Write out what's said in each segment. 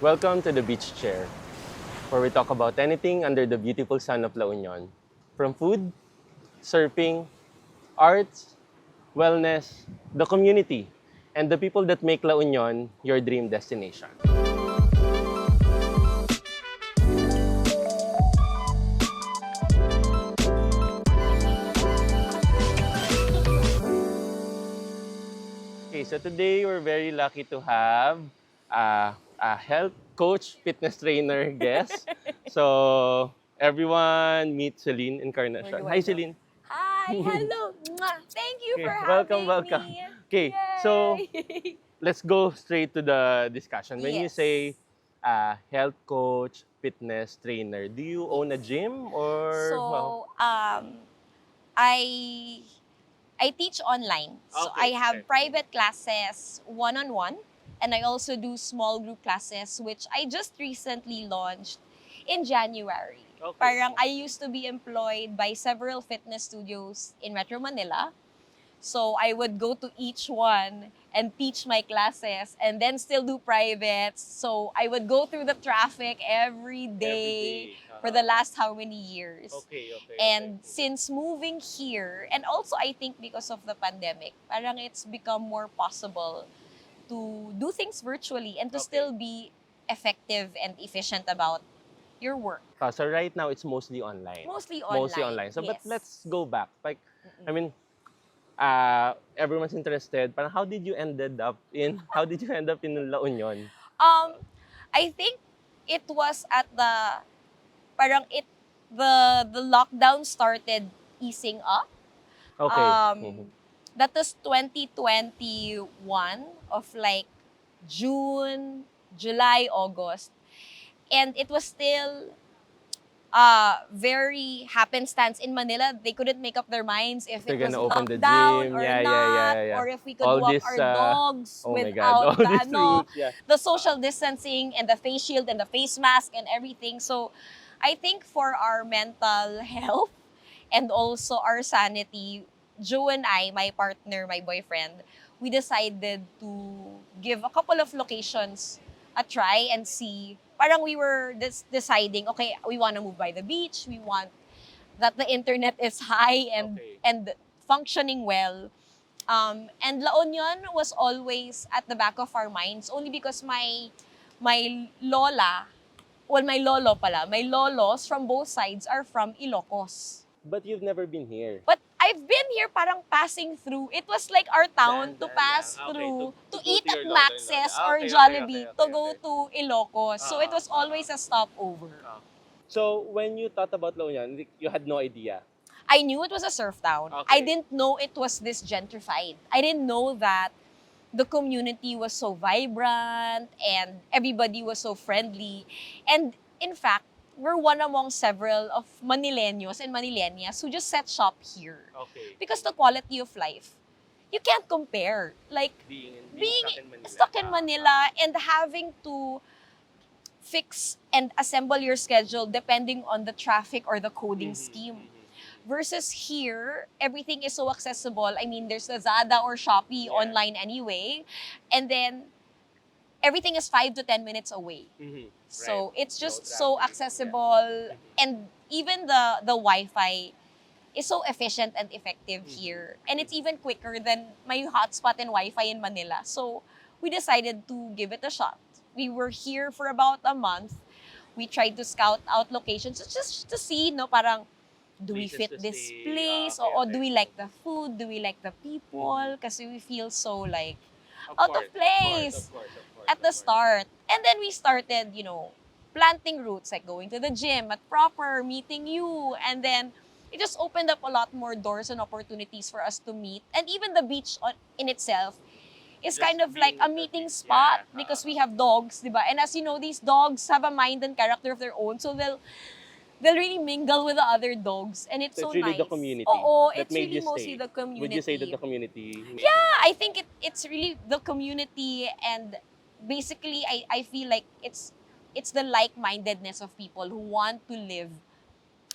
Welcome to the Beach Chair, where we talk about anything under the beautiful sun of La Union. From food, surfing, arts, wellness, the community, and the people that make La Union your dream destination. Okay, so today we're very lucky to have a health coach, fitness trainer guest. So everyone meet Celine Where Encarnacion. do I Hi, go? Celine. Hi, hello. Mwah. Thank you for Okay, welcome, having welcome. me. Okay, so Yay! let's go straight to the discussion. When you say Yes. health coach, fitness trainer, do you own a Yes. gym or well? So, I I teach online. So I Okay, okay. have private classes one-on-one, and I also do small group classes, which I just recently launched in January. Okay. Parang I used to be employed by several fitness studios in Metro Manila. So I would go to each one and teach my classes and then still do privates. So I would go through the traffic every Every day day. for the last how many years. Okay, okay, okay. And since moving here, and also I think because of the pandemic, parang it's become more possible to do things virtually and to Okay. still be effective and efficient about your work. So right now it's mostly online. Mostly Mostly online, online. So but yes. let's go back. Like I Mm-mm. mean, everyone's interested. Parang how did you ended up in how did you end up in La Union? Um, I think it was at the parang it the lockdown started easing up. Okay. Mhm. That was 2021 of like June, July, August. And it was still very happenstance in Manila. They couldn't make up their minds if They're it was gonna open the lockdown gym. or Yeah, yeah, yeah, not, yeah, yeah. or if we could All walk this our dogs oh my god, without all these rules, yeah. the social distancing and the face shield and the face mask and everything. So I think for our mental health and also our sanity, Joe and I, my partner, my boyfriend, we decided to give a couple of locations a try and see. Parang we were deciding, okay, we want to move by the beach. We want that the internet is high Okay. and functioning well. And La Union was always at the back of our minds only because my lola, well, my lolo pala, my lolos from both sides are from Ilocos. But you've never been here. But I've been here parang passing through. It was like our town to Daan lang. pass Okay, through to to go eat to at your lolo and lola. Max's or Okay, okay, okay, Jollibee to okay, go okay. to Ilocos. So it was always a stopover. So when you thought about La Union, you had no idea. I knew it was a surf town. I Okay. didn't know it was this gentrified. I didn't know that the community was so vibrant and everybody was so friendly. And in fact, we're one among several of Manileños and Manileñas who just set shop here. Okay. Because the quality of life, you can't compare. Like, being stuck in Manila and having to fix and assemble your schedule depending on the traffic or the coding scheme. Versus here, everything is so accessible. I mean, there's Lazada or Shopee Yeah. online anyway. And then everything is 5 to 10 minutes away. So it's just so accessible. And even the Wi-Fi is so efficient and effective here. And it's even quicker than my hotspot and Wi-Fi in Manila. So we decided to give it a shot. We were here for about a month. We tried to scout out locations just to see, no, parang, do we Places fit to this stay. place? Okay, Or okay. do we like the food? Do we like the people? Kasi we feel so like Of out course, of place at the start. And then we started, planting roots, like going to the gym at proper, meeting you. And then it just opened up a lot more doors and opportunities for us to meet. And even the beach in itself is Just kind of like being a at the meeting beach, spot yeah. because we have dogs, diba? And as you know, these dogs have a mind and character of their own. So they'll really mingle with the other dogs. And it's So so it's really nice. the community Oo, that it's made really you mostly stay. the community. Would you say that the community? Yeah, I think it's really the community, and basically I feel like it's the like-mindedness of people who want to live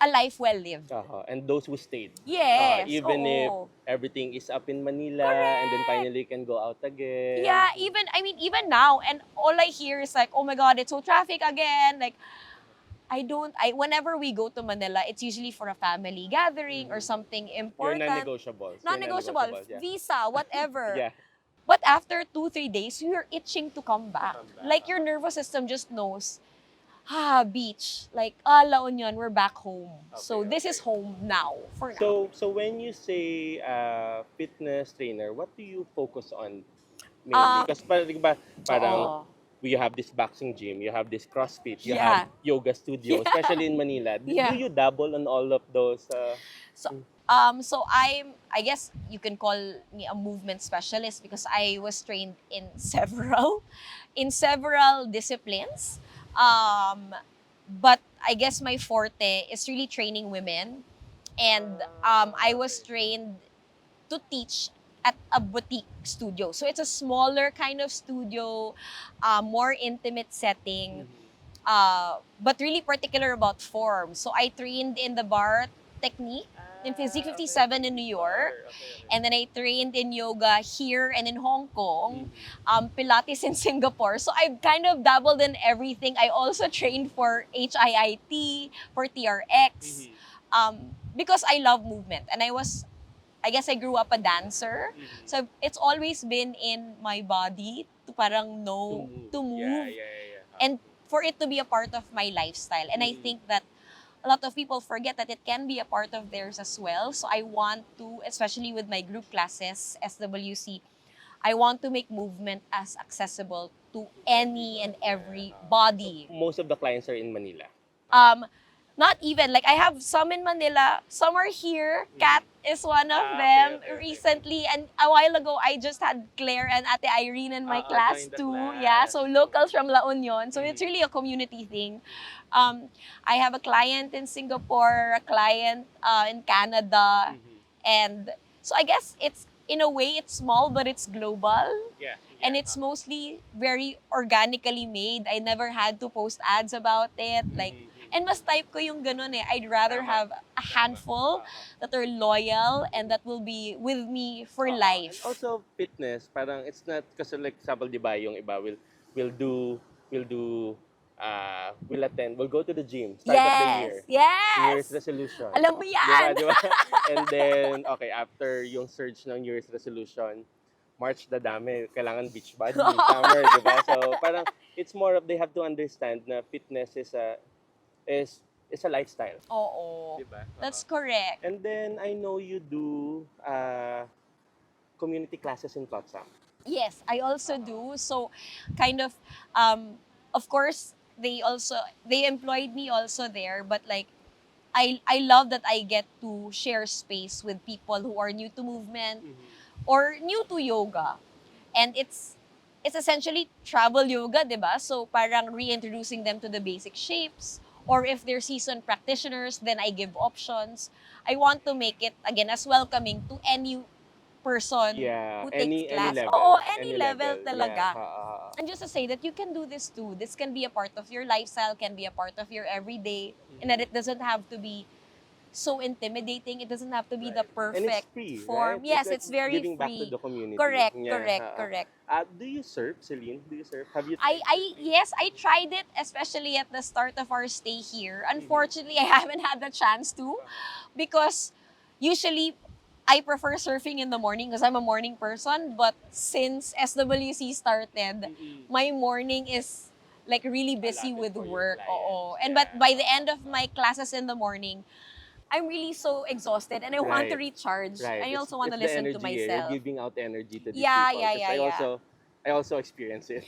a life well lived. And those who stayed. Yes, Even if oo. everything is up in Manila and then Correct. finally you can go out again. Yeah, even now, and all I hear is like, oh my God, it's so traffic again. Like, whenever we go to Manila, it's usually for a family gathering or something Your important. non-negotiables. Your Non-negotiable, non-negotiables, yeah. visa, whatever. Yeah. But after 2, 3 days, you're itching to come back. come back. Like your nervous system just knows, beach. Like, La Union, we're back home. So Okay, this is okay. home now, for now. So when you say fitness trainer, what do you focus on mainly? Um, Because parang, di ba, parang Oo. you have this boxing gym, you have this CrossFit, you have Yeah. yoga studio, Yeah. especially in Manila. Do Yeah. you dabble on all of those? So, I guess you can call me a movement specialist because I was trained in several disciplines. But I guess my forte is really training women, and I was trained to teach at a boutique studio. So it's a smaller kind of studio, more intimate setting, but really particular about form. So I trained in the bar technique in Physique 57 in New York. And then I trained in yoga here and in Hong Kong, Pilates in Singapore. So I've kind of dabbled in everything. I also trained for HIIT, for TRX, because I love movement. And I guess I grew up a dancer. So it's always been in my body to parang know to move, and for it to be a part of my lifestyle. And I think that a lot of people forget that it can be a part of theirs as well. So I want to, especially with my group classes, SWC, I want to make movement as accessible to any and every body. Most of the clients are in Manila. Um, Not even, like, I have some in Manila, some are here. Kat is one of them recently. And a while ago, I just had Claire and Ate Irene in my class joined the too. class. Yeah, so locals from La Union. So it's really a community thing. I have a client in Singapore, a client in Canada. And so I guess it's, in a way, it's small, but it's global. And it's mostly very organically made. I never had to post ads about it. Like, and mas type ko yung ganun eh. I'd rather have a handful that are loyal and that will be with me for life. And also fitness, parang it's not kasi like example, di ba, yung iba will do will attend, will go to the gym start of the year. New Year's Yes! resolution. Alam mo yan! Di ba? And then okay, after yung surge ng New Year's resolution, March na dami, kailangan beach body, summer, di ba? So parang it's more of they have to understand na fitness is a lifestyle. Oo. Diba? That's correct. And then I know you do community classes in Potsdam. Yes, I also do. So, kind of course, they employed me also there, but like, I love that I get to share space with people who are new to movement or new to yoga. And it's essentially travel yoga, diba? So parang reintroducing them to the basic shapes. Or if they're seasoned practitioners, then I give options. I want to make it, again, as welcoming to any person who takes class. level. Oo, any level Yeah. talaga. And just to say that you can do this too. This can be a part of your lifestyle, can be a part of your everyday, and that it doesn't have to be so intimidating. It doesn't have to be the perfect And it's free, form. right? Yes, like it's very giving back to free. the community. Correct, Yeah, correct. Do you surf, Celine? Do you surf? Have you? Yes, I tried it, especially at the start of our stay here. Unfortunately, I haven't had the chance to, because usually I prefer surfing in the morning because I'm a morning person. But since SWC started, my morning is like really busy Allotted with for your work. clients. Oo. And but by the end of my classes in the morning, I'm really so exhausted and I want to Right. recharge. Right. And I also want to it's the listen to energy. You're myself. giving out energy to these Yeah, people. yeah, 'Cause yeah. I also experience it.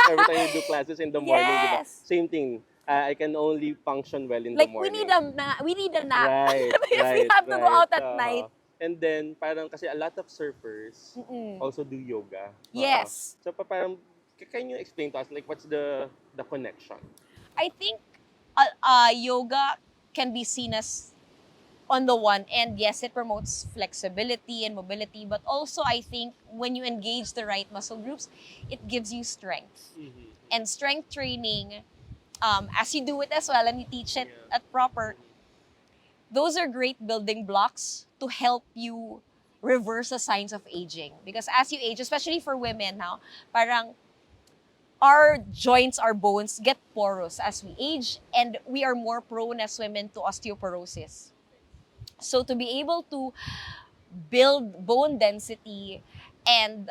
Every time you do classes in the morning, diba? Yes. Same thing. I can only function well in Like the morning. we need a nap. Right, Because we have to go out at night. And then, parang kasi a lot of surfers Mm-mm. also do yoga. Yes. So, parang, can you explain to us, like, what's the connection? I think yoga can be seen as, on the one end, yes, it promotes flexibility and mobility, but also I think when you engage the right muscle groups, it gives you strength. And strength training, as you do it as well and you teach it at proper, those are great building blocks to help you reverse the signs of aging. Because as you age, especially for women now, parang our joints, our bones get porous as we age, and we are more prone as women to osteoporosis. So to be able to build bone density and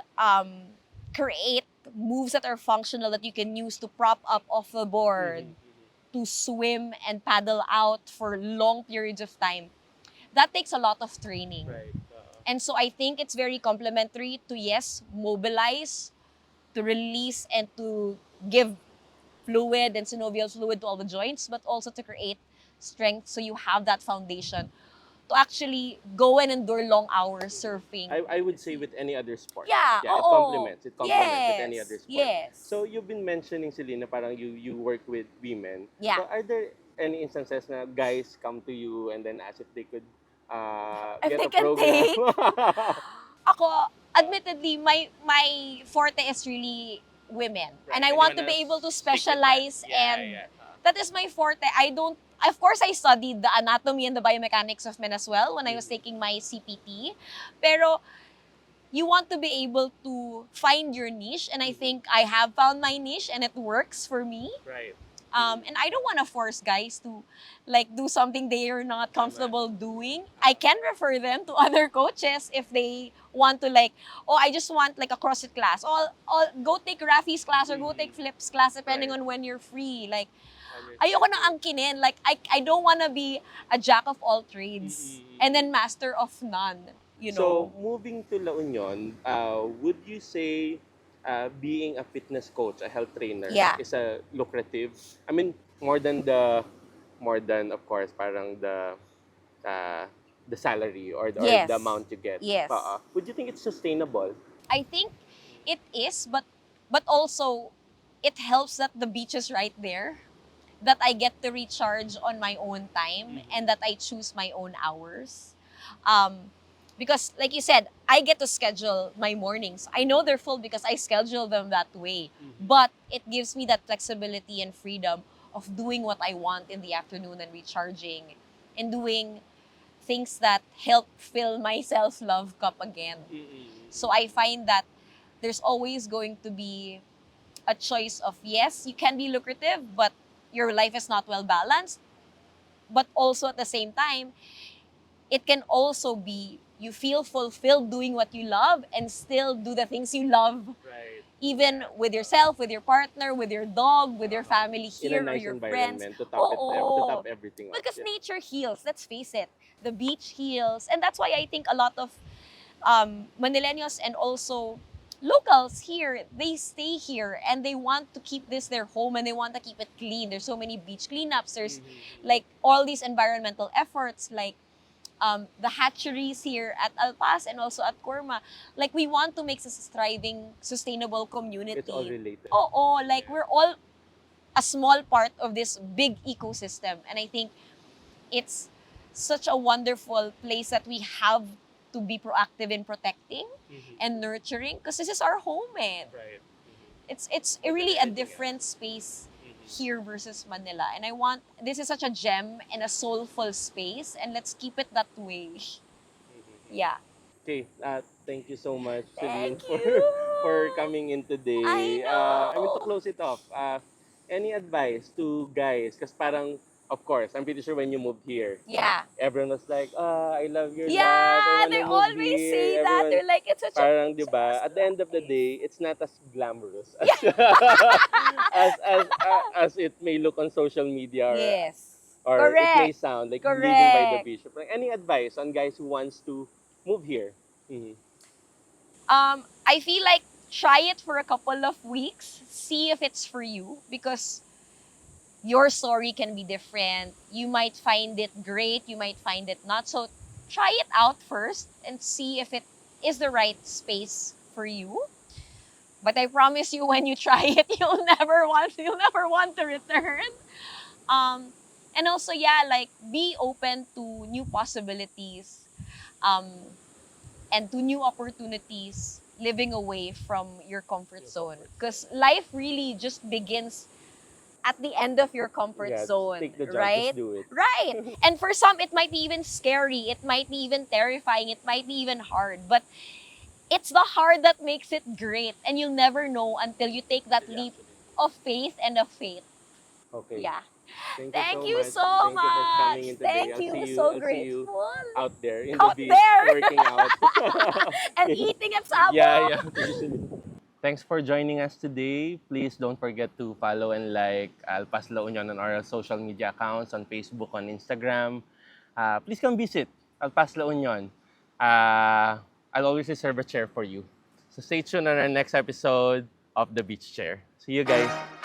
create moves that are functional that you can use to prop up off the board, to swim and paddle out for long periods of time, that takes a lot of training. Right. And so I think it's very complementary to, yes, mobilize, to release, and to give fluid and synovial fluid to all the joints, but also to create strength so you have that foundation to actually go and endure long hours surfing. I would say with any other sport. Yeah, Yeah, it oo. complements. It complements with any Yes, other sport. yes. So you've been mentioning, Celine, na parang you work with women. Yeah. So are there any instances na guys come to you and then ask if they could If get they a can program? take. Ako, admittedly, my forte is really women. Right, And I and you want to wanna be able to stick with that. specialize, Yeah, and yeah. that is my forte. I don't, of course, I studied the anatomy and the biomechanics of men as well when I was taking my CPT. Pero you want to be able to find your niche, and I think I have found my niche and it works for me. Right. And I don't want to force guys to like do something they are not comfortable doing. I can refer them to other coaches if they want to, like, oh, I just want like a CrossFit class. Or go take Rafi's class or go take Flip's class depending Right. on when you're free. Like, ayoko nang angkinin. Like, I don't want to be a jack of all trades and then master of none. You So know? moving to La Union, would you say being a fitness coach, a health trainer, Yeah. is a lucrative? I mean, more than of course, parang uh, the salary or Yes. the amount you get. Yes. Would you think it's sustainable? I think it is, but also it helps that the beach is right there, that I get to recharge on my own time, and that I choose my own hours. Because like you said, I get to schedule my mornings. I know they're full because I schedule them that way. But it gives me that flexibility and freedom of doing what I want in the afternoon and recharging and doing things that help fill my self-love cup again. So I find that there's always going to be a choice of, yes, you can be lucrative, but your life is not well balanced. But also at the same time, it can also be you feel fulfilled doing what you love and still do the things you love, Right. even with yourself, with your partner, with your dog, with your family In a here, or nice your friends. environment to top everything up. Because Yeah. nature heals, let's face it. The beach heals. And that's why I think a lot of Manileños and also locals here, they stay here and they want to keep this their home and they want to keep it clean. There's so many beach cleanups. There's like all these environmental efforts, like the hatcheries here at Alpas and also at Corma. Like, we want to make this a thriving, sustainable community. It's all related. Oo, like we're all a small part of this big ecosystem. And I think it's such a wonderful place that we have to be proactive in protecting and nurturing, because this is our home, eh. Right. It's really a different space here versus Manila. And I want, this is such a gem and a soulful space, and let's keep it that way. Yeah. Okay, thank you so much, Celine, Thank you. for coming in today. I I mean, to know. close it off, any advice to guys? Because parang, of course, I'm pretty sure when you moved here, Yeah. everyone was like, I love your laugh. I Yeah, wanna they move always here. say that. Everyone, They're like, it's such a parang, di ba, at the end of the day, it's not as glamorous as, as it may look on social media, Yes. or it may Correct. sound like Correct. living by the beach. But any advice on guys who wants to move here? I feel like try it for a couple of weeks, see if it's for you, because your story can be different. You might find it great, you might find it not. So try it out first and see if it is the right space for you. But I promise you, when you try it, you'll never want to return. Um, and also, yeah, like, be open to new possibilities, um, and to new opportunities, living away from your comfort zone. Because life really just begins at the end of your comfort Yeah, zone, take the jump, right? just do it. Right. And for some, it might be even scary. It might be even terrifying. It might be even hard. But it's the hard that makes it great. And you'll never know until you take that leap of faith and of faith. Okay. Yeah. Thank you Thank so you much. so Thank you for much. coming in today. Thank you. So I'll see you grateful. out there in the Out beach there. working out. And eating at Yeah, Sabo. yeah. Usually. Thanks for joining us today. Please don't forget to follow and like Alpas La Union on our social media accounts on Facebook, on Instagram. Please come visit Alpas La Union. I'll always reserve a chair for you. So stay tuned on our next episode of The Beach Chair. See you guys.